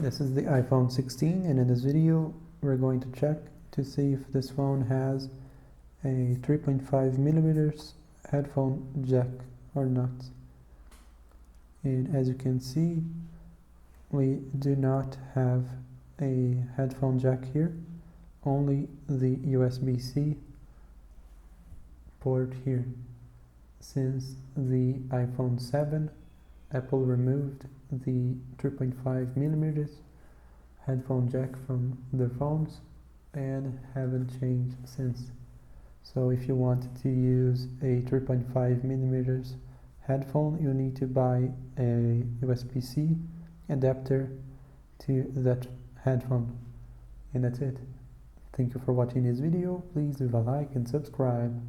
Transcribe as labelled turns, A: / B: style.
A: This is the iPhone 16, and in this video we're going to check to see if this phone has a 3.5 millimeters headphone jack or not. And as you can see, we do not have a headphone jack here, only the USB-C port here. Since the iPhone 7, Apple removed the 3.5 millimeters headphone jack from their phones and haven't changed since. So if you want to use a 3.5 millimeters headphone, you need to buy a USB-C adapter to that headphone. And that's it. Thank you for watching this video. Please leave a like and subscribe.